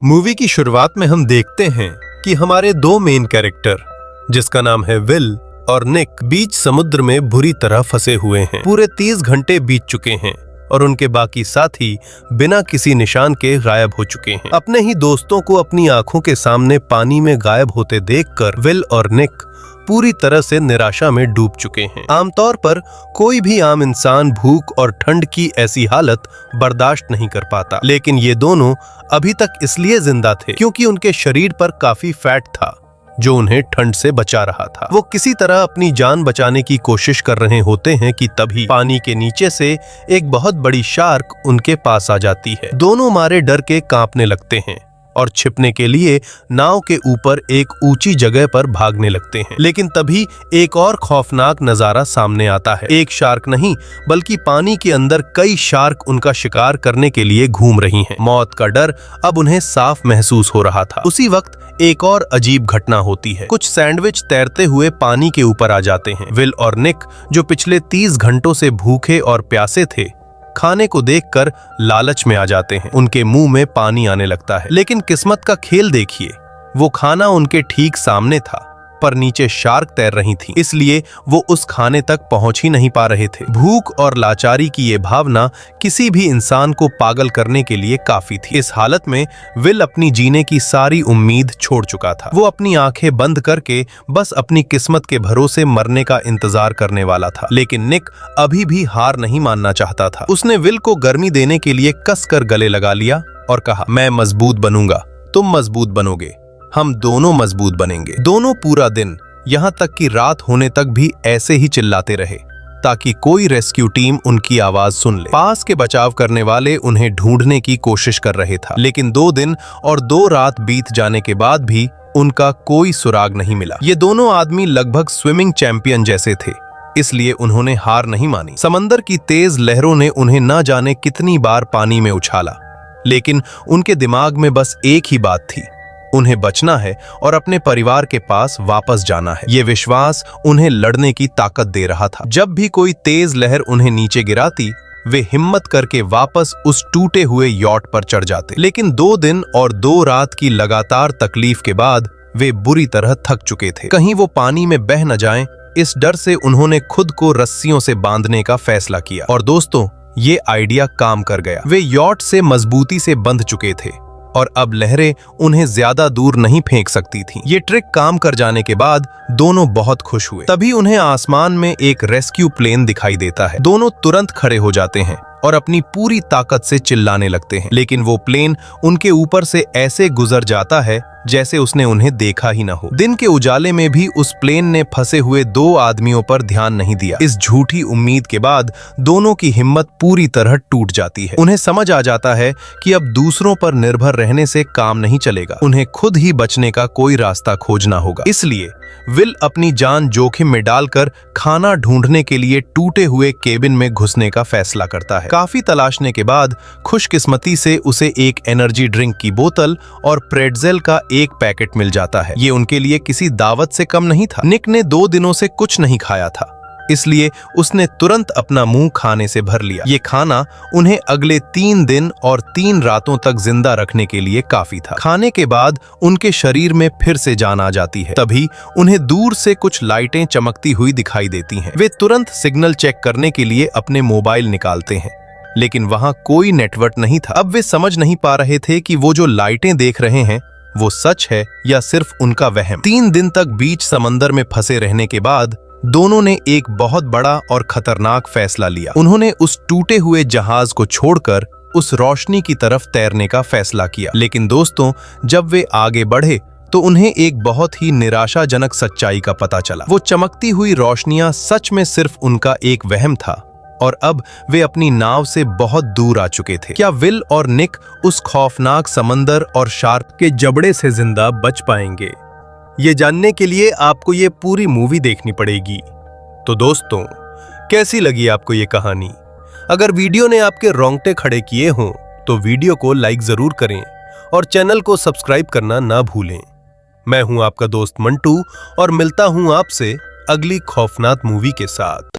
Movie की शुरुआत में हम देखते हैं कि हमारे दो मेन कैरेक्टर, जिसका नाम है विल और निक, बीच समुद्र में बुरी तरह फंसे हुए हैं। पूरे 30 घंटे बीत चुके हैं और उनके बाकी साथी बिना किसी निशान के गायब हो चुके हैं। अपने ही दोस्तों को अपनी आंखों के सामने पानी में गायब होते देखकर विल और निक पूरी तरह से निराशा में डूब चुके हैं। आमतौर पर कोई भी आम इंसान भूख और ठंड की ऐसी हालत बर्दाश्त नहीं कर पाता, लेकिन ये दोनों अभी तक इसलिए जिंदा थे क्योंकि उनके शरीर पर काफी फैट था जो उन्हें ठंड से बचा रहा था। वो किसी तरह अपनी जान बचाने की कोशिश कर रहे होते हैं कि तभी पानी के नीचे से एक बहुत बड़ी शार्क उनके पास आ जाती है। दोनों मारे डर के कांपने लगते हैं और छिपने के लिए नाव के ऊपर एक ऊंची जगह पर भागने लगते हैं। लेकिन तभी एक और खौफनाक नजारा सामने आता है। एक शार्क नहीं बल्कि पानी के अंदर कई शार्क उनका शिकार करने के लिए घूम रही हैं। मौत का डर अब उन्हें साफ महसूस हो रहा था। उसी वक्त एक और अजीब घटना होती है। कुछ सैंडविच तैरते हुए पानी के ऊपर आ जाते हैं। विल और निक, जो पिछले 30 घंटों से भूखे और प्यासे थे, खाने को देखकर लालच में आ जाते हैं। उनके मुंह में पानी आने लगता है। लेकिन किस्मत का खेल देखिए, वो खाना उनके ठीक सामने था पर नीचे शार्क तैर रही थी, इसलिए वो उस खाने तक पहुंच ही नहीं पा रहे थे। भूख और लाचारी की ये भावना किसी भी इंसान को पागल करने के लिए काफी थी। इस हालत में विल अपनी जीने की सारी उम्मीद छोड़ चुका था। वो अपनी आंखें बंद करके बस अपनी किस्मत के भरोसे मरने का इंतजार करने वाला था। लेकिन निक अभी भी हार नहीं मानना चाहता था। उसने विल को गर्मी देने के लिए कसकर गले लगा लिया और कहा, मैं मजबूत बनूंगा, तुम मजबूत बनोगे, हम दोनों मजबूत बनेंगे। दोनों पूरा दिन, यहाँ तक कि रात होने तक भी ऐसे ही चिल्लाते रहे ताकि कोई रेस्क्यू टीम उनकी आवाज सुन ले। पास के बचाव करने वाले उन्हें ढूंढने की कोशिश कर रहे था, लेकिन 2 दिन और 2 रात बीत जाने के बाद भी उनका कोई सुराग नहीं मिला। ये दोनों आदमी लगभग स्विमिंग चैंपियन जैसे थे, इसलिए उन्होंने हार नहीं मानी। समंदर की तेज लहरों ने उन्हें न जाने कितनी बार पानी में उछाला, लेकिन उनके दिमाग में बस एक ही बात थी, उन्हें बचना है और अपने परिवार के पास वापस जाना है। ये विश्वास उन्हें लड़ने की ताकत दे रहा था। जब भी कोई तेज लहर उन्हें नीचे गिराती, वे हिम्मत करके वापस उस टूटे हुए यॉट पर चढ़ जाते। लेकिन 2 दिन और 2 रात की लगातार तकलीफ के बाद वे बुरी तरह थक चुके थे। कहीं वो पानी में बह न जाएं, इस डर से उन्होंने खुद को रस्सियों से बांधने का फैसला किया। और दोस्तों, ये आइडिया काम कर गया। वे यॉट से मजबूती से बंध चुके थे और अब लहरें उन्हें ज्यादा दूर नहीं फेंक सकती थीं। ये ट्रिक काम कर जाने के बाद दोनों बहुत खुश हुए। तभी उन्हें आसमान में एक रेस्क्यू प्लेन दिखाई देता है। दोनों तुरंत खड़े हो जाते हैं और अपनी पूरी ताकत से चिल्लाने लगते हैं, लेकिन वो प्लेन उनके ऊपर से ऐसे गुजर जाता है जैसे उसने उन्हें देखा ही न हो। दिन के उजाले में भी उस प्लेन ने फंसे हुए 2 आदमियों पर ध्यान नहीं दिया। इस झूठी उम्मीद के बाद दोनों की हिम्मत पूरी तरह टूट जाती है। उन्हें समझ आ जाता है कि अब दूसरों पर निर्भर रहने से काम नहीं चलेगा, उन्हें खुद ही बचने का कोई रास्ता खोजना होगा। इसलिए विल अपनी जान जोखिम में डालकर खाना ढूंढने के लिए टूटे हुए केबिन में घुसने का फैसला करता है। काफी तलाशने के बाद खुशकिस्मती से उसे एक एनर्जी ड्रिंक की बोतल और प्रेट्जेल का एक पैकेट मिल जाता है। ये उनके लिए किसी दावत से कम नहीं था। निक ने 2 दिनों से कुछ नहीं खाया था, इसलिए उसने तुरंत अपना मुंह खाने से भर लिया। ये खाना उन्हें अगले 3 दिन और 3 रातों तक जिंदा रखने के लिए काफी था। खाने के बाद उनके शरीर में फिर से जान आ जाती है। तभी उन्हें दूर से कुछ लाइटें चमकती हुई दिखाई देती हैं। वे तुरंत सिग्नल चेक करने के लिए अपने मोबाइल निकालते हैं, लेकिन वहां कोई नेटवर्क नहीं था। अब वे समझ नहीं पा रहे थे कि वो जो लाइटें देख रहे हैं वो सच है या सिर्फ उनका वहम। 3 दिन तक बीच समंदर में फंसे रहने के बाद दोनों ने एक बहुत बड़ा और खतरनाक फैसला लिया। उन्होंने उस टूटे हुए जहाज को छोड़कर उस रोशनी की तरफ तैरने का फैसला किया। लेकिन दोस्तों, जब वे आगे बढ़े तो उन्हें एक बहुत ही निराशाजनक सच्चाई का पता चला। वो चमकती हुई रोशनियां सच में सिर्फ उनका एक वहम था और अब वे अपनी नाव से बहुत दूर आ चुके थे। क्या विल और निक उस खौफनाक समंदर और शार्क के जबड़े से जिंदा बच पाएंगे? ये जानने के लिए आपको ये पूरी मूवी देखनी पड़ेगी। तो दोस्तों, कैसी लगी आपको ये कहानी? अगर वीडियो ने आपके रोंगटे खड़े किए हों तो वीडियो को लाइक जरूर करें और चैनल को सब्सक्राइब करना ना भूलें। मैं हूं आपका दोस्त मंटू और मिलता हूं आपसे अगली खौफनाक मूवी के साथ।